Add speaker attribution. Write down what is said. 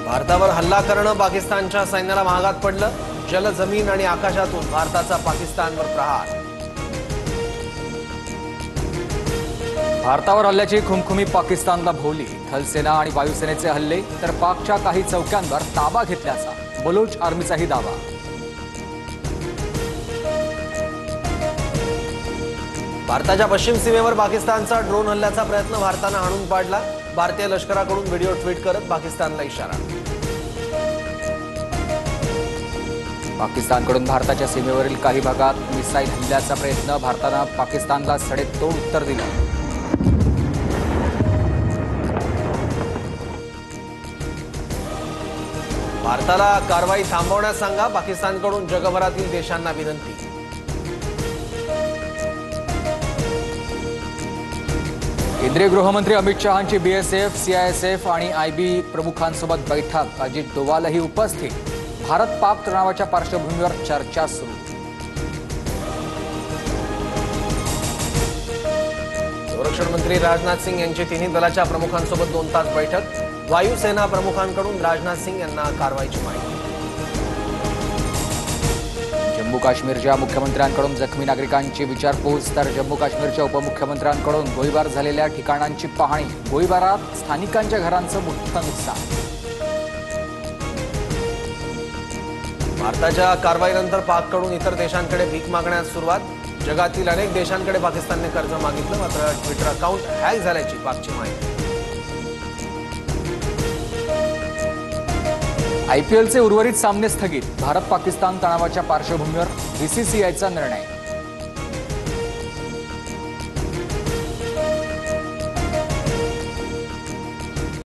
Speaker 1: भारतावर हल्ला करणं पाकिस्तानच्या सैन्याला महागात पडलं। जल, जमीन आणि आकाशातून भारताचा पाकिस्तानवर प्रहार।
Speaker 2: भारतावर हल्ल्याची खुमखुमी पाकिस्तानला भोवली। थलसेना आणि वायुसेनेचे हल्ले तर पाकच्या काही चौक्यांवर ताबा घेतल्याचा बलोच आर्मीचाही दावा।
Speaker 1: भारताच्या पश्चिम सीमेवर पाकिस्तानचा ड्रोन हल्ल्याचा प्रयत्न भारतानं हाणून पाडला। भारतीय लष्कराकडून व्हिडिओ ट्विट करत पाकिस्तानला इशारा।
Speaker 2: पाकिस्तानकडून भारताच्या सीमेवरील काही भागात मिसाईल हल्ल्याचा प्रयत्न। भारतानं पाकिस्तानला सडेतोड उत्तर दिलं।
Speaker 1: भारताला कारवाई थांबवण्यास सांगा, पाकिस्तानकडून जगभरातील देशांना विनंती।
Speaker 2: केंद्रीय गृहमंत्री अमित शहांची बीएसएफ, सीआयएसएफ आणि आयबी प्रमुखांसोबत बैठक। अजित डोवालही उपस्थित। भारत पाक तणावाच्या पार्श्वभूमीवर चर्चा सुरू।
Speaker 1: संरक्षण मंत्री राजनाथ सिंग यांची तिन्ही दलाच्या प्रमुखांसोबत 2 तास बैठक। वायुसेना प्रमुखांकडून राजनाथ सिंग यांना कारवाईची माहिती।
Speaker 2: जम्मू काश्मीरच्या मुख्यमंत्र्यांकडून जखमी नागरिकांची विचारपूस तर जम्मू काश्मीरच्या उपमुख्यमंत्र्यांकडून गोळीबार झालेल्या ठिकाणांची पाहणी। गोळीबारात स्थानिकांच्या घरांचं मोठं नुकसान।
Speaker 1: भारताच्या कारवाईनंतर पाककडून इतर देशांकडे भीक मागण्यास सुरुवात। जगातील अनेक देशांकडे पाकिस्तानने कर्ज मागितलं, मात्र ट्विटर अकाउंट हॅक झाल्याची पाकची माहिती।
Speaker 2: आयपीएलचे उर्वरित सामने स्थगित। भारत पाकिस्तान तणावाच्या पार्श्वभूमीवर बीसीसीआयचा निर्णय।